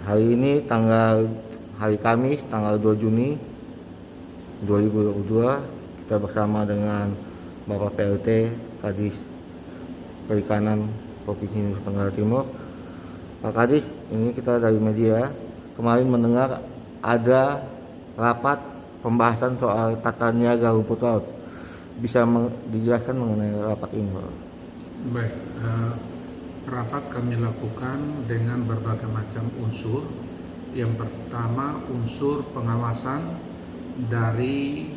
Hari ini hari Kamis tanggal 2 Juni 2022, kita bersama dengan Bapak PLT Kadis Perikanan Provinsi Nusa Tenggara Timur. Pak Kadis, ini kita dari media kemarin mendengar ada rapat pembahasan soal tata niaga rumput laut. Bisa dijelaskan mengenai rapat ini, Pak? Baik, rapat kami lakukan dengan berbagai macam unsur. Yang pertama, unsur pengawasan dari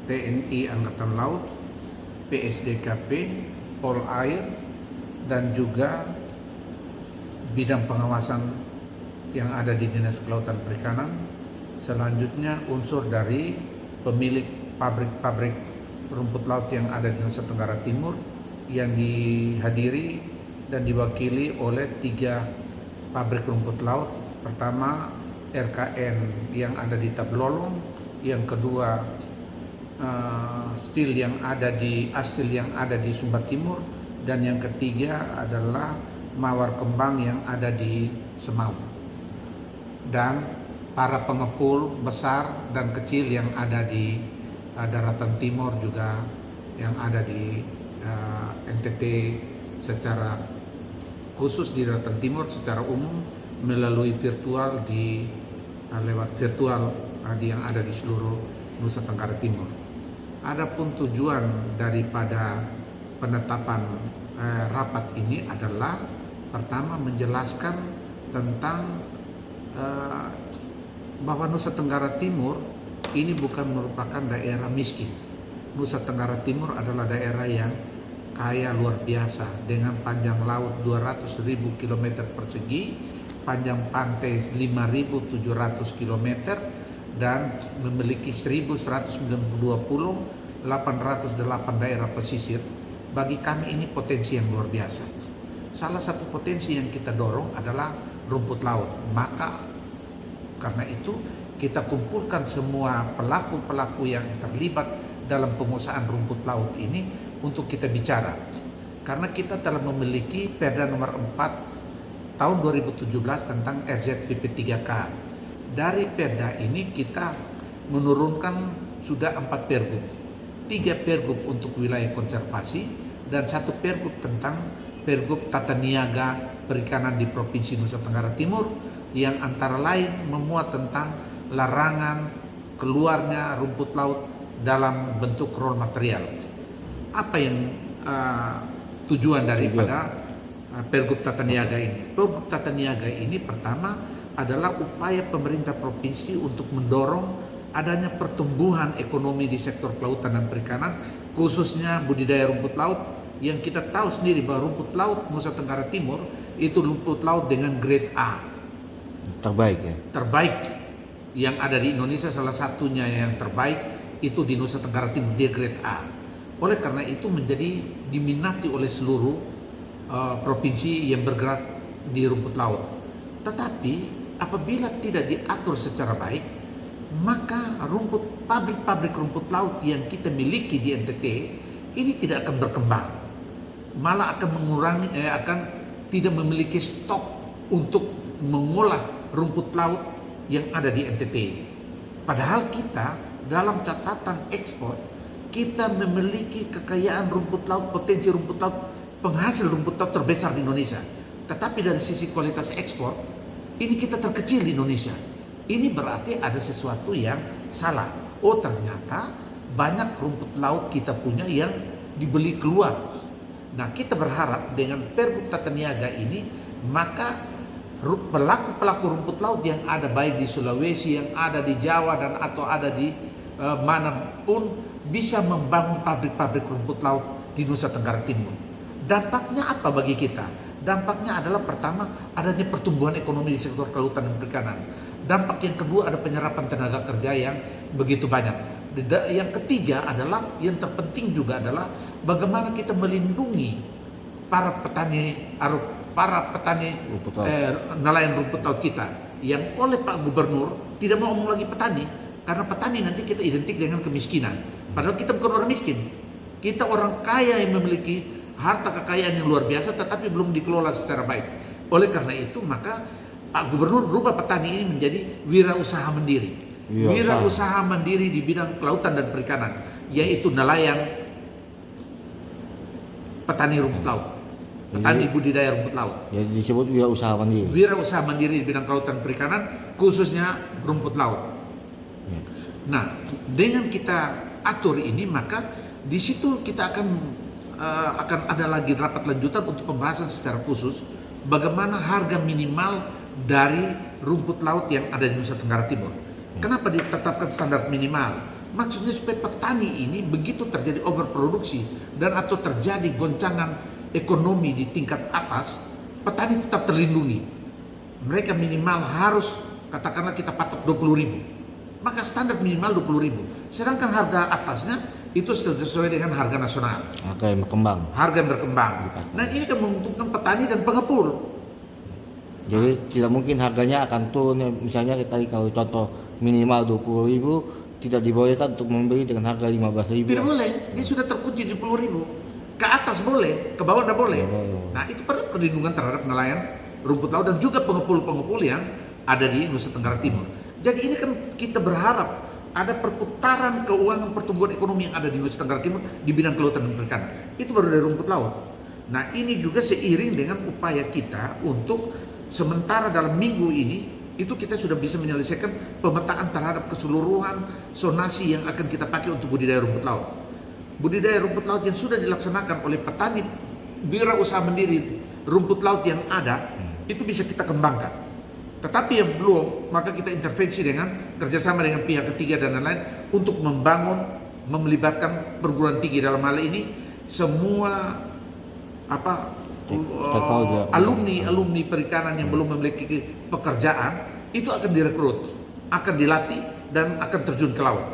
TNI Angkatan Laut, PSDKP, Polair, dan juga bidang pengawasan yang ada di Dinas Kelautan Perikanan. Selanjutnya, unsur dari pemilik pabrik-pabrik rumput laut yang ada di Nusa Tenggara Timur yang dihadiri dan diwakili oleh 3 pabrik rumput laut. Pertama, RKN yang ada di Tablolong, yang kedua Astil yang ada di Sumba Timur, dan yang ketiga adalah Mawar Kembang yang ada di Semau. Dan para pengepul besar dan kecil yang ada di daratan timur juga, yang ada di NTT secara khusus, di daratan timur secara umum melalui virtual lewat virtual yang ada di seluruh Nusa Tenggara Timur. Adapun tujuan daripada penetapan rapat ini adalah pertama menjelaskan tentang bahwa Nusa Tenggara Timur ini bukan merupakan daerah miskin. Nusa Tenggara Timur adalah daerah yang kaya luar biasa dengan panjang laut 200.000 km persegi, panjang pantai 5.700 km, dan memiliki 1.192 pulau, 808 daerah pesisir. Bagi kami ini potensi yang luar biasa. Salah satu potensi yang kita dorong adalah rumput laut. Maka karena itu kita kumpulkan semua pelaku-pelaku yang terlibat dalam pengusahaan rumput laut ini untuk kita bicara. Karena kita telah memiliki Perda nomor 4 tahun 2017 tentang RZVP 3K. Dari Perda ini kita menurunkan sudah 4 pergub. 3 pergub untuk wilayah konservasi dan 1 pergub tentang pergub tata niaga perikanan di Provinsi Nusa Tenggara Timur, yang antara lain memuat tentang larangan keluarnya rumput laut dalam bentuk raw material. Apa yang tujuan daripada pergub tata niaga ini? Pergub tata niaga ini pertama adalah upaya pemerintah provinsi untuk mendorong adanya pertumbuhan ekonomi di sektor kelautan dan perikanan, khususnya budidaya rumput laut, yang kita tahu sendiri bahwa rumput laut Nusa Tenggara Timur itu rumput laut dengan grade A. Terbaik ya? Terbaik yang ada di Indonesia, salah satunya yang terbaik itu di Nusa Tenggara Timur, dia grade A. Oleh karena itu menjadi diminati oleh seluruh provinsi yang bergerak di rumput laut. Tetapi apabila tidak diatur secara baik, maka pabrik-pabrik rumput laut yang kita miliki di NTT ini tidak akan berkembang, malah akan mengurangi, akan tidak memiliki stok untuk mengolah rumput laut yang ada di NTT. Padahal kita dalam catatan ekspor kita memiliki kekayaan rumput laut, potensi rumput laut, penghasil rumput laut terbesar di Indonesia. Tetapi dari sisi kualitas ekspor, ini kita terkecil di Indonesia. Ini berarti ada sesuatu yang salah. Oh, ternyata banyak rumput laut kita punya yang dibeli keluar. Nah, kita berharap dengan pergub tata niaga ini, maka pelaku-pelaku rumput laut yang ada baik di Sulawesi, yang ada di Jawa, dan atau ada di manapun bisa membangun pabrik-pabrik rumput laut di Nusa Tenggara Timur. Dampaknya apa bagi kita? Dampaknya adalah pertama, adanya pertumbuhan ekonomi di sektor kelautan dan perikanan. Dampak yang kedua, ada penyerapan tenaga kerja yang begitu banyak. Yang ketiga adalah, yang terpenting juga adalah bagaimana kita melindungi para petani nelayan rumput laut kita, yang oleh Pak Gubernur tidak mau ngomong lagi petani, karena petani nanti kita identik dengan kemiskinan. Padahal kita bukan orang miskin, kita orang kaya yang memiliki harta kekayaan yang luar biasa, tetapi belum dikelola secara baik. Oleh karena itu, maka Pak Gubernur rubah petani ini menjadi wirausaha mandiri. Wirausaha mandiri di bidang kelautan dan perikanan, yaitu nelayan, petani rumput laut, petani budidaya rumput laut. Jadi disebut wirausaha mandiri. Wirausaha mandiri di bidang kelautan perikanan, khususnya rumput laut. Ya. Nah, dengan kita atur ini, maka di situ kita akan ada lagi rapat lanjutan untuk pembahasan secara khusus bagaimana harga minimal dari rumput laut yang ada di Nusa Tenggara Timur. Kenapa ditetapkan standar minimal? Maksudnya supaya petani ini begitu terjadi overproduksi dan atau terjadi goncangan ekonomi di tingkat atas, petani tetap terlindungi. Mereka minimal harus, katakanlah kita patok 20.000, maka standar minimal 20.000. Sedangkan harga atasnya itu sesuai dengan harga nasional. Harga yang berkembang. Harga yang berkembang. Nah, ini kan menguntungkan petani dan pengepul. Jadi tidak mungkin harganya akan turun. Misalnya tadi kalau contoh minimal 20.000, tidak dibolehkan untuk membeli dengan harga 15.000. Tidak boleh, dia sudah terkunci di 10.000. Ke atas boleh, ke bawah tidak boleh. Nah, itu perlindungan terhadap nelayan rumput laut dan juga pengepul-pengepul yang ada di Nusa Tenggara Timur. Jadi ini kan kita berharap ada perputaran keuangan pertumbuhan ekonomi yang ada di Nusa Tenggara Timur di bidang kelautan dan perikanan. Itu baru dari rumput laut. Nah, ini juga seiring dengan upaya kita untuk sementara dalam minggu ini itu kita sudah bisa menyelesaikan pemetaan terhadap keseluruhan zonasi yang akan kita pakai untuk budidaya rumput laut. Budidaya rumput laut yang sudah dilaksanakan oleh petani wirausaha mandiri rumput laut yang ada itu bisa kita kembangkan. Tetapi yang belum, maka kita intervensi dengan kerjasama dengan pihak ketiga dan lain-lain untuk membangun, melibatkan perguruan tinggi dalam hal ini semua alumni perikanan yang belum memiliki pekerjaan itu akan direkrut, akan dilatih dan akan terjun ke laut.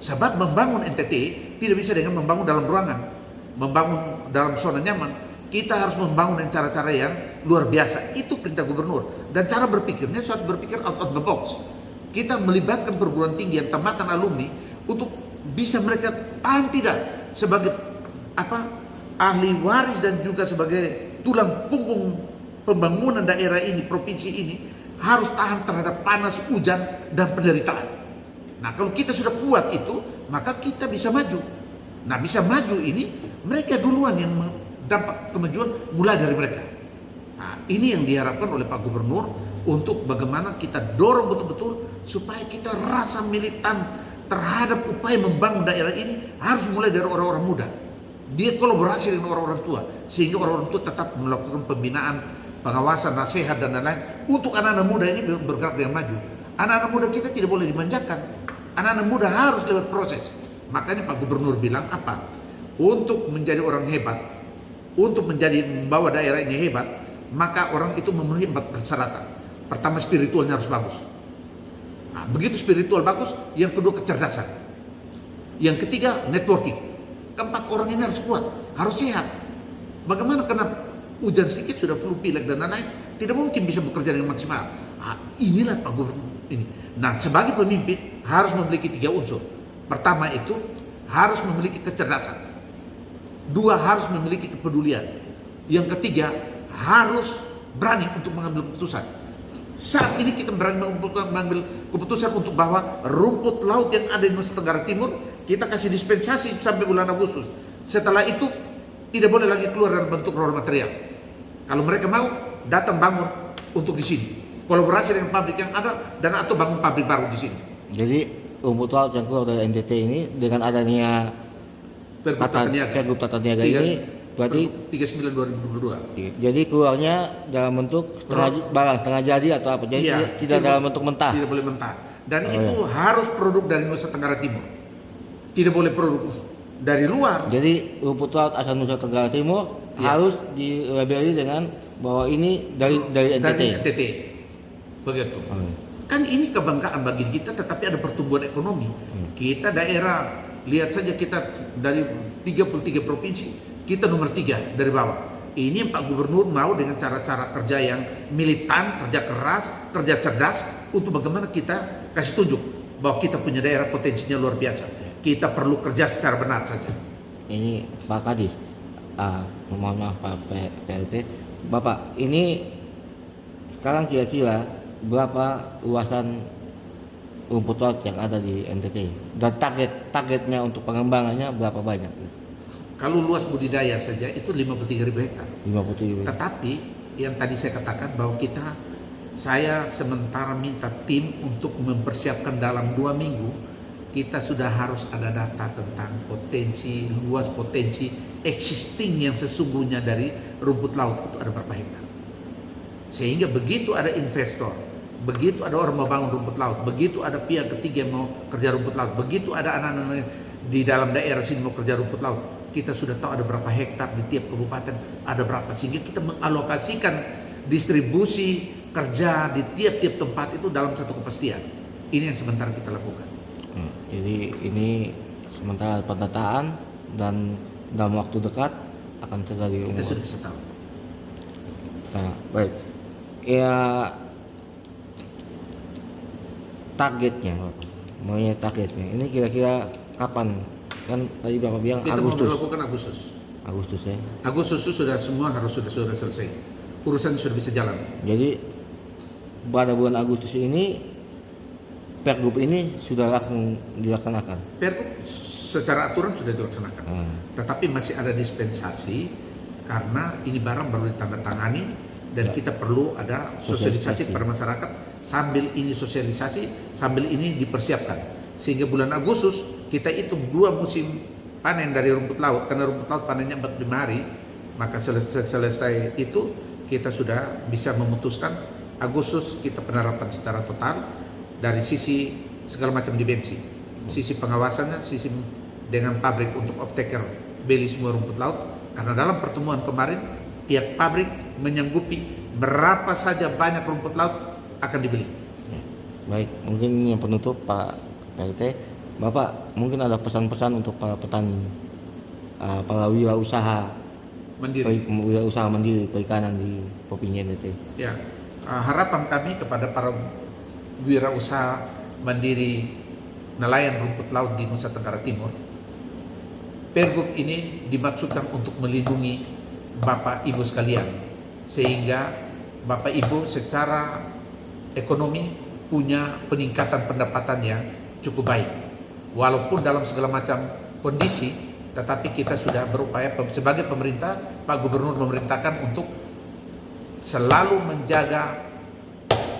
Sebab membangun NTT tidak bisa dengan membangun dalam ruangan, membangun dalam zona nyaman. Kita harus membangun dengan cara-cara yang luar biasa. Itu perintah gubernur. Dan cara berpikirnya harus berpikir out of the box. Kita melibatkan perguruan tinggi yang tamatan alumni untuk bisa mereka tahan tidak sebagai ahli waris dan juga sebagai tulang punggung pembangunan daerah ini, provinsi ini, harus tahan terhadap panas, hujan, dan penderitaan. Nah, kalau kita sudah kuat itu, maka kita bisa maju. Nah, bisa maju ini mereka duluan yang dampak kemajuan mulai dari mereka. Nah, ini yang diharapkan oleh Pak Gubernur untuk bagaimana kita dorong betul-betul supaya kita rasa militan terhadap upaya membangun daerah ini harus mulai dari orang-orang muda. Dia kolaborasi dengan orang-orang tua sehingga orang-orang tua tetap melakukan pembinaan, pengawasan, nasihat dan lain-lain untuk anak-anak muda ini bergerak dengan maju. Anak-anak muda kita tidak boleh dimanjakan. Anak-anak muda harus lewat proses. Makanya Pak Gubernur bilang apa? Untuk menjadi orang hebat, untuk membawa daerah ini hebat, maka orang itu memenuhi 4 persyaratan. Pertama, spiritualnya harus bagus. Nah, begitu spiritual bagus, yang kedua kecerdasan. Yang ketiga, networking. Keempat, orang ini harus kuat, harus sehat. Bagaimana karena hujan sedikit sudah flu, pilek dan lain-lain, tidak mungkin bisa bekerja dengan maksimal. Nah, inilah Pak Gubernur ini. Nah, sebagai pemimpin harus memiliki 3 unsur. Pertama itu harus memiliki kecerdasan. 2, harus memiliki kepedulian. Yang ketiga, harus berani untuk mengambil keputusan. Saat ini kita berani mengambil keputusan untuk bahwa rumput laut yang ada di Nusa Tenggara Timur kita kasih dispensasi sampai bulan Agustus. Setelah itu tidak boleh lagi keluar dalam bentuk raw material. Kalau mereka mau datang bangun untuk di sini, kolaborasi dengan pabrik yang ada dan atau bangun pabrik baru di sini. Jadi rumput laut yang keluar dari NTT ini dengan adanya Pergub Tata Niaga ini berarti 39/2022. Jadi keluarnya dalam bentuk setengah jadi atau apa? Jadi tidak dalam bentuk mentah. Tidak boleh mentah. Dan itu harus produk dari Nusa Tenggara Timur. Tidak boleh produk dari luar. Jadi rumput laut asal Nusa Tenggara Timur harus dilabeli dengan bahwa ini dari NTT. Dari NTT. Begitu. Kan ini kebanggaan bagi kita, tetapi ada pertumbuhan ekonomi. Kita daerah, lihat saja kita dari 33 provinsi, kita nomor 3 dari bawah. Ini yang Pak Gubernur mau dengan cara-cara kerja yang militan, kerja keras, kerja cerdas, untuk bagaimana kita kasih tunjuk bahwa kita punya daerah potensinya luar biasa. Kita perlu kerja secara benar saja. Ini Pak Kadis, mohon maaf Pak PLT, Bapak, ini sekarang kira-kira berapa luasan rumput laut yang ada di NTT dan targetnya untuk pengembangannya berapa banyak gitu. Kalau luas budidaya saja itu 53.000 hektar. 50. Tetapi yang tadi saya katakan bahwa saya sementara minta tim untuk mempersiapkan dalam 2 minggu, kita sudah harus ada data tentang luas potensi existing yang sesungguhnya dari rumput laut itu ada berapa hektar. Sehingga begitu ada investor, begitu ada orang mau bangun rumput laut, begitu ada pihak ketiga yang mau kerja rumput laut, begitu ada anak-anak di dalam daerah sini mau kerja rumput laut, kita sudah tahu ada berapa hektar di tiap kabupaten, ada berapa, sehingga kita mengalokasikan distribusi kerja di tiap-tiap tempat itu dalam satu kepastian. Ini yang sementara kita lakukan. Jadi ini sementara pendataan dan dalam waktu dekat akan segera diumumkan. Kita sudah bisa tahu. Nah, baik. Ya, targetnya, maunya targetnya. Ini kira-kira kapan? Kan tadi Bapak bilang Kita Agustus. mau melakukan Agustus. Agustus ya. Agustus itu sudah selesai. Urusan sudah bisa jalan. Jadi pada bulan Agustus ini Pergub ini sudah langsung dilaksanakan. Pergub secara aturan sudah dilaksanakan. Tetapi masih ada dispensasi karena ini barang baru ditandatangani dan kita perlu ada sosialisasi kepada masyarakat, sambil ini sosialisasi, sambil ini dipersiapkan. Sehingga bulan Agustus kita hitung 2 musim panen dari rumput laut, karena rumput laut panennya 45 hari, maka selesai itu kita sudah bisa memutuskan Agustus kita penerapan secara total dari sisi segala macam dimensi, sisi pengawasannya, sisi dengan pabrik untuk off-taker beli semua rumput laut, karena dalam pertemuan kemarin pihak pabrik menyanggupi berapa saja banyak rumput laut akan dibeli. Baik, mungkin ini yang penutup Pak PLT. Bapak mungkin ada pesan-pesan untuk para petani, para wirausaha mandiri perikanan di Provinsi NTT. Ya, harapan kami kepada para wirausaha mandiri nelayan rumput laut di Nusa Tenggara Timur, Pergub ini dimaksudkan untuk melindungi Bapak Ibu sekalian, sehingga Bapak Ibu secara ekonomi punya peningkatan pendapatan yang cukup baik. Walaupun dalam segala macam kondisi, tetapi kita sudah berupaya sebagai pemerintah, Pak Gubernur memerintahkan untuk selalu menjaga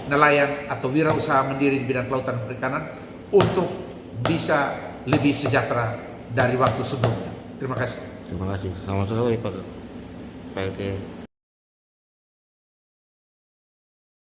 nelayan atau wirausaha mandiri di bidang kelautan dan perikanan untuk bisa lebih sejahtera dari waktu sebelumnya. Terima kasih. Terima kasih. Selamat sore Pak PLT.